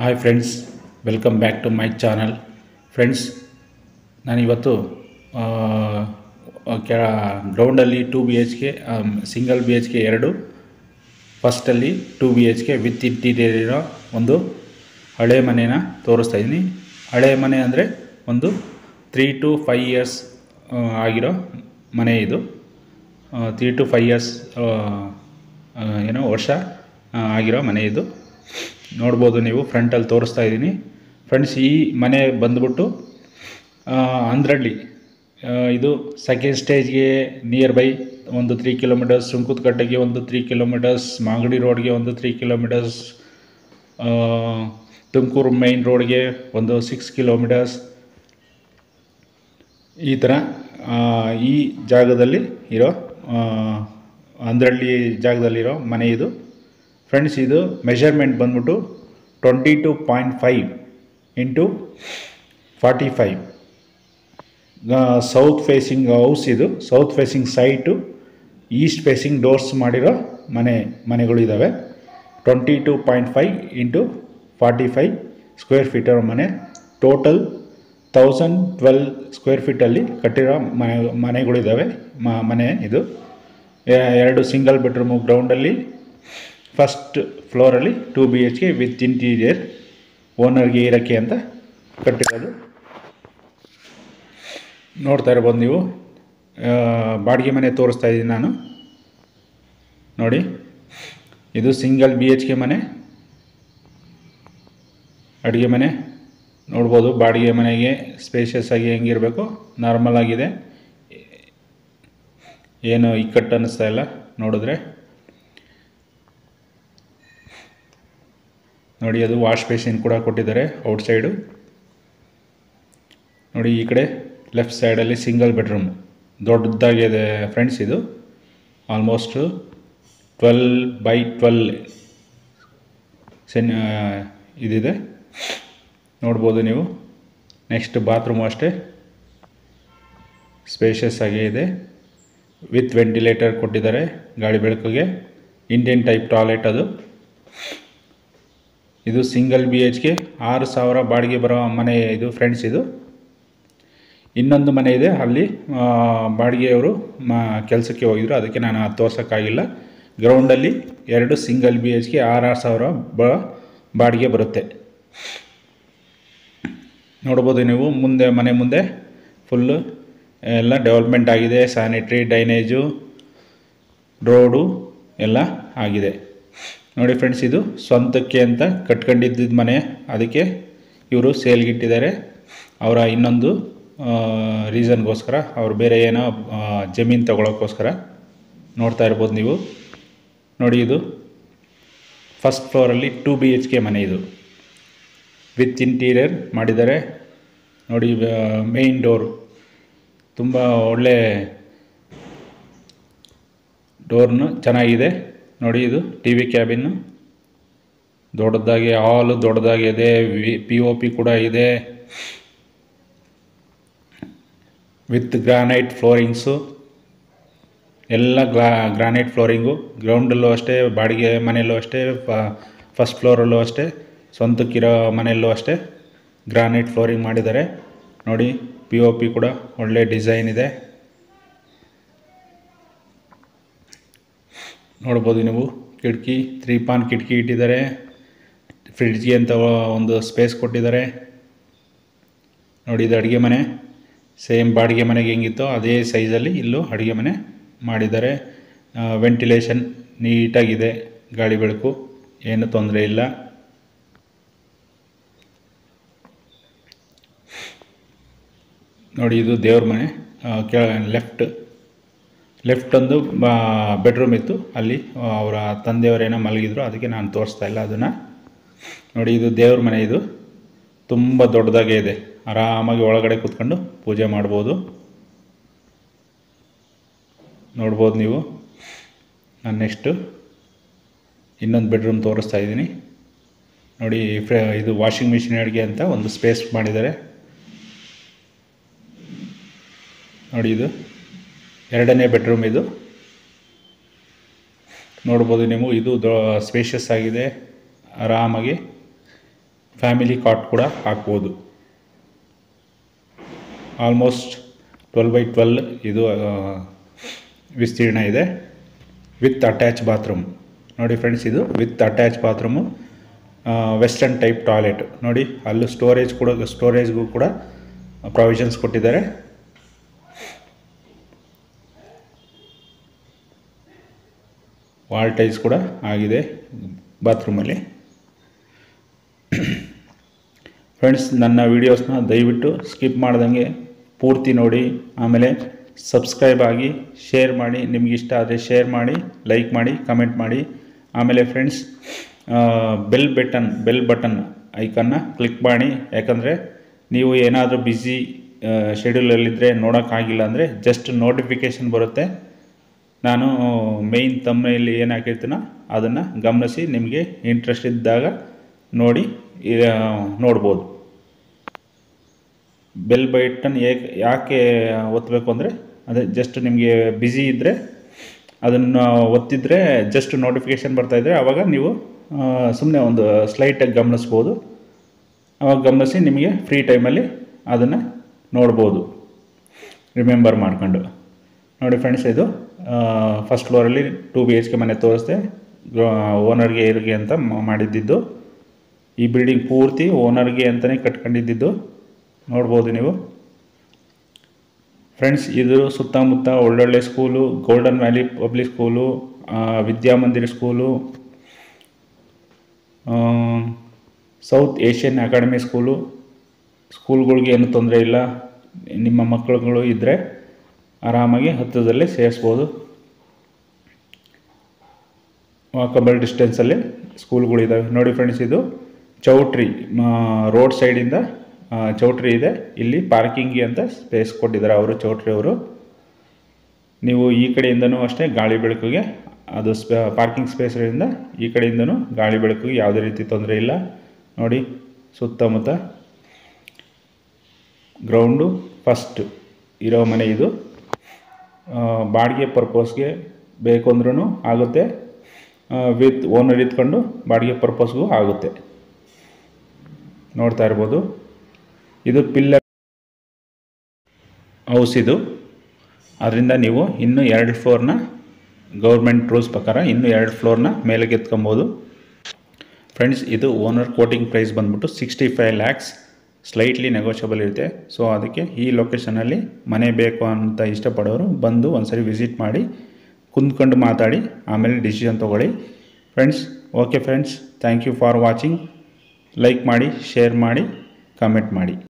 Hi friends, welcome back to my channel. Friends, ನಾನಿವತ್ತು ಗ್ರೌಂಡಲ್ಲಿ 2 BHK, single BHK 2, ಫಸ್ಟಲ್ಲಿ 2 BHK with interior ಇರೋ ಒಂದು ಹಳೆ ಮನೇನ ತೋರಿಸ್ತಾ ಇದ್ದೀನಿ. ಹಳೆ ಮನೆ ಅಂದರೆ ಒಂದು 3 to 5 years ಆಗಿರೋ ಮನೆ ಇದು. 3 to 5 years ವರ್ಷ ಆಗಿರೋ ಮನೆ ಇದು. ನೋಡ್ಬೋದು ನೀವು, ಫ್ರಂಟಲ್ಲಿ ತೋರಿಸ್ತಾ ಇದ್ದೀನಿ. ಫ್ರೆಂಡ್ಸ್, ಈ ಮನೆ ಬಂದ್ಬಿಟ್ಟು ಅಂದ್ರಳ್ಳಿ, ಇದು ಸೆಕೆಂಡ್ ಸ್ಟೇಜ್ಗೆ ನಿಯರ್ ಬೈ ಒಂದು 3 kilometers, ಸುಂಕುತ್ಕಟ್ಟೆಗೆ ಒಂದು 3 kilometers, ಮಾಗಡಿ ರೋಡ್ಗೆ ಒಂದು 3 kilometers, ತುಮಕೂರು ಮೈನ್ ರೋಡ್ಗೆ ಒಂದು 6 kilometers. ಈ ಥರ ಈ ಜಾಗದಲ್ಲಿ ಇರೋ ಅಂದ್ರಳ್ಳಿ ಜಾಗದಲ್ಲಿರೋ ಮನೆ ಇದು. ಫ್ರೆಂಡ್ಸ್, ಇದು ಮೆಷರ್ಮೆಂಟ್ ಬಂದ್ಬಿಟ್ಟು 22.5 into 45. ಸೌತ್ ಫೇಸಿಂಗ್ ಹೌಸ್ ಇದು. South facing site, East facing doors ಮಾಡಿರೋ ಮನೆಗಳು ಇದ್ದಾವೆ. 22.5 into 45 ಸ್ಕ್ವೇರ್ ಫೀಟರ್ ಮನೆ. ಟೋಟಲ್ 1012 ಸ್ಕ್ವೇರ್ ಫೀಟಲ್ಲಿ ಕಟ್ಟಿರೋ ಮನೆಗಳಿದ್ದಾವೆ. ಮನೆ ಇದು 2 ಸಿಂಗಲ್ ಬೆಡ್ರೂಮು ಗ್ರೌಂಡಲ್ಲಿ, ಫಸ್ಟ್ ಫ್ಲೋರಲ್ಲಿ 2 BHK ವಿತ್ ಇಂಟೀರಿಯರ್, ಓನರ್ಗೆ ಇರೋಕ್ಕೆ ಅಂತ ಕಟ್ಟಿರೋದು. ನೋಡ್ತಾ ಇರ್ಬೋದು ನೀವು. ಬಾಡಿಗೆ ಮನೆ ತೋರಿಸ್ತಾ ಇದ್ದೀನಿ ನಾನು. ನೋಡಿ, ಇದು ಸಿಂಗಲ್ BHK ಮನೆ, ಅಡುಗೆ ಮನೆ. ನೋಡ್ಬೋದು, ಬಾಡಿಗೆ ಮನೆಗೆ ಸ್ಪೇಷಿಯಸ್ ಆಗಿ ಹೆಂಗಿರಬೇಕು, ನಾರ್ಮಲ್ ಆಗಿದೆ, ಏನು ಇಕ್ಕಟ್ಟು ಅನ್ನಿಸ್ತಾ ಇಲ್ಲ ನೋಡಿದ್ರೆ. ನೋಡಿ, ಅದು ವಾಶ್ ಬೇಸಿನ್ ಕೂಡ ಕೊಟ್ಟಿದ್ದಾರೆ ಔಟ್ಸೈಡು. ನೋಡಿ, ಈ ಕಡೆ ಲೆಫ್ಟ್ ಸೈಡಲ್ಲಿ ಸಿಂಗಲ್ ಬೆಡ್ರೂಮ್ ದೊಡ್ಡದಾಗಿದೆ ಫ್ರೆಂಡ್ಸ್. ಇದು ಆಲ್ಮೋಸ್ಟ್ 12x12 ಇದಿದೆ, ನೋಡ್ಬೋದು ನೀವು. ನೆಕ್ಸ್ಟ್ ಬಾತ್ರೂಮು ಅಷ್ಟೇ ಸ್ಪೇಷಿಯಸ್ ಆಗೇ ಇದೆ, ವಿತ್ ವೆಂಟಿಲೇಟರ್ ಕೊಟ್ಟಿದ್ದಾರೆ ಗಾಳಿ ಬೆಳಕಿಗೆ. ಇಂಡಿಯನ್ ಟೈಪ್ ಟಾಯ್ಲೆಟ್ ಅದು. ಇದು ಸಿಂಗಲ್ BHK 6,000 ಬಾಡಿಗೆ ಬರೋ ಮನೆ ಇದು ಫ್ರೆಂಡ್ಸ್. ಇದು ಇನ್ನೊಂದು ಮನೆ ಇದೆ, ಅಲ್ಲಿ ಬಾಡಿಗೆಯವರು ಕೆಲಸಕ್ಕೆ ಹೋಗಿದ್ರು, ಅದಕ್ಕೆ ನಾನು ತೋರ್ಸೋಕ್ಕಾಗಿಲ್ಲ. ಗ್ರೌಂಡಲ್ಲಿ 2 ಸಿಂಗಲ್ BHK 6,000 ಬಾಡಿಗೆ ಬರುತ್ತೆ. ನೋಡ್ಬೋದು ನೀವು. ಮನೆ ಮುಂದೆ ಫುಲ್ಲು ಎಲ್ಲ ಡೆವಲಪ್ಮೆಂಟ್ ಆಗಿದೆ. ಸ್ಯಾನಿಟ್ರಿ, ಡ್ರೈನೇಜು, ರೋಡು ಎಲ್ಲ ಆಗಿದೆ. ನೋಡಿ ಫ್ರೆಂಡ್ಸ್, ಇದು ಸ್ವಂತಕ್ಕೆ ಅಂತ ಕಟ್ಕೊಂಡಿದ್ದ ಮನೆ, ಅದಕ್ಕೆ ಇವರು ಸೇಲ್ಗಿಟ್ಟಿದ್ದಾರೆ. ಅವರ ಇನ್ನೊಂದು ರೀಸನ್ಗೋಸ್ಕರ, ಅವ್ರು ಬೇರೆ ಏನೋ ಜಮೀನು ತಗೊಳ್ಳೋಕ್ಕೋಸ್ಕರ. ನೋಡ್ತಾ ಇರ್ಬೋದು ನೀವು. ನೋಡಿ, ಇದು ಫಸ್ಟ್ ಫ್ಲೋರಲ್ಲಿ 2 BHK ಮನೆ ಇದು, ವಿತ್ ಇಂಟೀರಿಯರ್ ಮಾಡಿದ್ದಾರೆ. ನೋಡಿ, ಮೇಯ್ನ್ ಡೋರು ತುಂಬ ಒಳ್ಳೆ ಡೋರ್ನು ಚೆನ್ನಾಗಿದೆ. ನೋಡಿ, ಇದು TV ಕ್ಯಾಬಿನ್ನು ದೊಡ್ಡದಾಗಿ, ಹಾಲು ದೊಡ್ಡದಾಗಿದೆ, POP ಕೂಡ ಇದೆ, ವಿತ್ ಗ್ರಾನೈಟ್ ಫ್ಲೋರಿಂಗ್ಸು, ಎಲ್ಲ ಗ್ರಾನೈಟ್ ಫ್ಲೋರಿಂಗು. ಗ್ರೌಂಡಲ್ಲೂ ಅಷ್ಟೇ, ಬಾಡಿಗೆ ಮನೆಯಲ್ಲೂ ಅಷ್ಟೇ, ಫಸ್ಟ್ ಫ್ಲೋರಲ್ಲೂ ಅಷ್ಟೇ, ಸ್ವಂತಕ್ಕಿರೋ ಮನೆಯಲ್ಲೂ ಅಷ್ಟೇ ಗ್ರಾನೈಟ್ ಫ್ಲೋರಿಂಗ್ ಮಾಡಿದ್ದಾರೆ. ನೋಡಿ, POP ಕೂಡ ಒಳ್ಳೆ ಡಿಸೈನ್ ಇದೆ. ನೋಡ್ಬೋದು ನೀವು. ಕಿಟಕಿ 3-ಪಾನ್ ಕಿಟಕಿ ಇಟ್ಟಿದ್ದಾರೆ. ಫ್ರಿಡ್ಜ್ಗೆ ಅಂತ ಒಂದು ಸ್ಪೇಸ್ ಕೊಟ್ಟಿದ್ದಾರೆ. ನೋಡಿ, ಇದು ಅಡುಗೆ ಮನೆ. ಸೇಮ್ ಬಾಡಿಗೆ ಮನೆಗೆ ಹೆಂಗಿತ್ತೋ ಅದೇ ಸೈಜಲ್ಲಿ ಇಲ್ಲೂ ಅಡುಗೆ ಮನೆ ಮಾಡಿದ್ದಾರೆ. ವೆಂಟಿಲೇಷನ್ ನೀಟಾಗಿದೆ, ಗಾಳಿ ಬೆಳಕು ಏನು ತೊಂದರೆ ಇಲ್ಲ. ನೋಡಿ, ಇದು ದೇವ್ರ ಮನೆ. ಲೆಫ್ಟ್ ಒಂದು ಬೆಡ್ರೂಮ್ ಇತ್ತು, ಅಲ್ಲಿ ಅವರ ತಂದೆಯವರೇನೋ ಮಲಗಿದ್ರು, ಅದಕ್ಕೆ ನಾನು ತೋರಿಸ್ತಾ ಇಲ್ಲ ಅದನ್ನು. ನೋಡಿ, ಇದು ದೇವ್ರ ಮನೆ. ಇದು ತುಂಬ ದೊಡ್ಡದಾಗೇ ಇದೆ, ಆರಾಮಾಗಿ ಒಳಗಡೆ ಕೂತ್ಕೊಂಡು ಪೂಜೆ ಮಾಡ್ಬೋದು. ನೋಡ್ಬೋದು ನೀವು. ನಾನು ನೆಕ್ಸ್ಟು ಇನ್ನೊಂದು ಬೆಡ್ರೂಮ್ ತೋರಿಸ್ತಾ ಇದ್ದೀನಿ. ನೋಡಿ, ಇದು ವಾಷಿಂಗ್ ಮಿಷಿನ್ ಅಡುಗೆ ಅಂತ ಒಂದು ಸ್ಪೇಸ್ ಮಾಡಿದ್ದಾರೆ. ನೋಡಿ, ಇದು 2ನೇ ಬೆಡ್ರೂಮ್ ಇದು. ನೋಡ್ಬೋದು ನೀವು. ಇದು ಸ್ಪೇಷಿಯಸ್ ಆಗಿದೆ, ಆರಾಮಾಗಿ ಫ್ಯಾಮಿಲಿ ಕಾಟ್ ಕೂಡ ಹಾಕ್ಬೋದು. ಆಲ್ಮೋಸ್ಟ್ 12x12 ಇದು ವಿಸ್ತೀರ್ಣ ಇದೆ. ವಿತ್ ಅಟ್ಯಾಚ್ ಬಾತ್ರೂಮ್ ನೋಡಿ ಫ್ರೆಂಡ್ಸ್, ಇದು with attach bathroom, western type toilet ನೋಡಿ. ಅಲ್ಲೂ ಸ್ಟೋರೇಜ್ಗೂ ಕೂಡ ಪ್ರಾವಿಷನ್ಸ್ ಕೊಟ್ಟಿದ್ದಾರೆ. ವಾಲ್ ಟೈಲ್ಸ್ ಕೂಡ ಆಗಿದೆ ಬಾತ್ರೂಮಲ್ಲಿ. ಫ್ರೆಂಡ್ಸ್, ನನ್ನ ವೀಡಿಯೋಸ್ನ ದಯವಿಟ್ಟು ಸ್ಕಿಪ್ ಮಾಡ್ದಂಗೆ ಪೂರ್ತಿ ನೋಡಿ, ಆಮೇಲೆ ಸಬ್ಸ್ಕ್ರೈಬ್ ಆಗಿ, ಶೇರ್ ಮಾಡಿ, ನಿಮ್ಗೆ ಇಷ್ಟ ಆದರೆ ಶೇರ್ ಮಾಡಿ, ಲೈಕ್ ಮಾಡಿ, ಕಮೆಂಟ್ ಮಾಡಿ. ಆಮೇಲೆ ಫ್ರೆಂಡ್ಸ್, ಬೆಲ್ ಬಟನ್ ಐಕನ್ನ ಕ್ಲಿಕ್ ಮಾಡಿ. ಯಾಕಂದರೆ ನೀವು ಏನಾದರೂ ಬ್ಯುಸಿ ಶೆಡ್ಯೂಲಲ್ಲಿದ್ದರೆ ನೋಡೋಕ್ಕಾಗಿಲ್ಲ ಅಂದರೆ ಜಸ್ಟ್ ನೋಟಿಫಿಕೇಷನ್ ಬರುತ್ತೆ. ನಾನು ಮೇಯ್ನ್ ತಮ್ಮನೇಲಿ ಏನು ಹಾಕಿರ್ತೀನೋ ಅದನ್ನು ಗಮನಿಸಿ ನಿಮಗೆ ಇಂಟ್ರೆಸ್ಟ್ ಇದ್ದಾಗ ನೋಡ್ಬೋದು. ಬೆಲ್ ಬಟನ್ ಯಾಕೆ ಒತ್ತಬೇಕು ಅಂದರೆ, ಅದೇ ಜಸ್ಟ್ ನಿಮಗೆ ಬ್ಯುಸಿ ಇದ್ದರೆ ಅದನ್ನು ಒತ್ತಿದರೆ ಜಸ್ಟ್ ನೋಟಿಫಿಕೇಷನ್ ಬರ್ತಾಯಿದ್ರೆ ಆವಾಗ ನೀವು ಸುಮ್ಮನೆ ಒಂದು ಸ್ಲೈಟಾಗಿ ಗಮನಿಸ್ಬೋದು. ಆವಾಗ ಗಮನಿಸಿ ನಿಮಗೆ ಫ್ರೀ ಟೈಮಲ್ಲಿ ಅದನ್ನು ನೋಡ್ಬೋದು ರಿಮೆಂಬರ್ ಮಾಡ್ಕೊಂಡು. ನೋಡಿ ಫ್ರೆಂಡ್ಸ್, ಇದು ಫಸ್ಟ್ ಫ್ಲೋರಲ್ಲಿ 2 BHK ಮನೆ ತೋರಿಸ್ದೆ. ಓನರ್ಗೆ ಇರಿಗೆ ಅಂತ ಮಾಡಿದ್ದಿದ್ದು. ಈ ಬಿಲ್ಡಿಂಗ್ ಪೂರ್ತಿ ಓನರ್ಗೆ ಅಂತಲೇ ಕಟ್ಕೊಂಡಿದ್ದು ನೋಡ್ಬೋದು ನೀವು. ಫ್ರೆಂಡ್ಸ್, ಇದು ಸುತ್ತಮುತ್ತ ಒಳ್ಳೊಳ್ಳೆ school, golden valley public school, Vidyamandir school, south Asian academy ಸ್ಕೂಲ್ಗಳಿಗೆ ಏನು ತೊಂದರೆ ಇಲ್ಲ. ನಿಮ್ಮ ಮಕ್ಕಳುಗಳು ಇದ್ದರೆ ಆರಾಮಾಗಿ ಹತ್ತಿರದಲ್ಲೇ ಸೇರಿಸ್ಬೋದು. ವಾಕಬಲ್ ಡಿಸ್ಟೆನ್ಸಲ್ಲಿ ಸ್ಕೂಲ್ಗಳಿದ್ದಾವೆ ನೋಡಿ ಫ್ರೆಂಡ್ಸ್. ಇದು ಚೌಟ್ರಿ, ರೋಡ್ ಸೈಡಿಂದ ಚೌಟ್ರಿ ಇದೆ. ಇಲ್ಲಿ ಪಾರ್ಕಿಂಗ್ಗೆ ಅಂತ ಸ್ಪೇಸ್ ಕೊಟ್ಟಿದ್ದಾರೆ ಅವರು, ಚೌಟ್ರಿ ಅವರು. ನೀವು ಈ ಕಡೆಯಿಂದನೂ ಅಷ್ಟೇ ಗಾಳಿ ಬೆಳಕಿಗೆ ಅದು ಪಾರ್ಕಿಂಗ್ ಸ್ಪೇಸ್ಗಳಿಂದ ಈ ಕಡೆಯಿಂದನೂ ಗಾಳಿ ಬೆಳಕಿಗೆ ಯಾವುದೇ ರೀತಿ ತೊಂದರೆ ಇಲ್ಲ. ನೋಡಿ, ಸುತ್ತಮುತ್ತ ಗ್ರೌಂಡು ಫಸ್ಟ್ ಇರೋ ಮನೆ ಇದು. ಬಾಡಿಗೆ ಪರ್ಪಸ್ಗೆ ಬೇಕು ಅಂದ್ರೂ ಆಗುತ್ತೆ, ವಿತ್ ಓನರ್ ಇದ್ಕೊಂಡು ಬಾಡಿಗೆ ಪರ್ಪಸ್ಗೂ ಆಗುತ್ತೆ. ನೋಡ್ತಾ ಇರ್ಬೋದು, ಇದು ಪಿಲ್ಲರ್ ಹೌಸ್ ಇದು. ಅದರಿಂದ ನೀವು ಇನ್ನೂ 2 ಫ್ಲೋರ್ನ ಗೌರ್ಮೆಂಟ್ ರೂಲ್ಸ್ ಪ್ರಕಾರ ಇನ್ನೂ 2 ಫ್ಲೋರ್ನ ಮೇಲೆಗೆ ಎತ್ಕೊಬೋದು. ಫ್ರೆಂಡ್ಸ್, ಇದು ಓನರ್ ಕೋಟಿಂಗ್ ಪ್ರೈಸ್ ಬಂದ್ಬಿಟ್ಟು 65 lakhs, ಸ್ಲೈಟ್ಲಿ ನೆಗೋಷಿಯಬಲ್ ಇರುತ್ತೆ. ಸೊ ಅದಕ್ಕೆ ಈ ಲೊಕೇಶನಲ್ಲಿ ಮನೆ ಬೇಕು ಅಂತ ಇಷ್ಟಪಡೋರು ಬಂದು ಒಂದ್ಸರಿ ವಿಸಿಟ್ ಮಾಡಿ, ಕುಂತ್ಕೊಂಡು ಮಾತಾಡಿ, ಆಮೇಲೆ ಡಿಸಿಷನ್ ತೊಗೊಳ್ಳಿ friends. Okay friends, thank you for watching. Like ಮಾಡಿ, ಶೇರ್ ಮಾಡಿ, ಕಮೆಂಟ್ ಮಾಡಿ.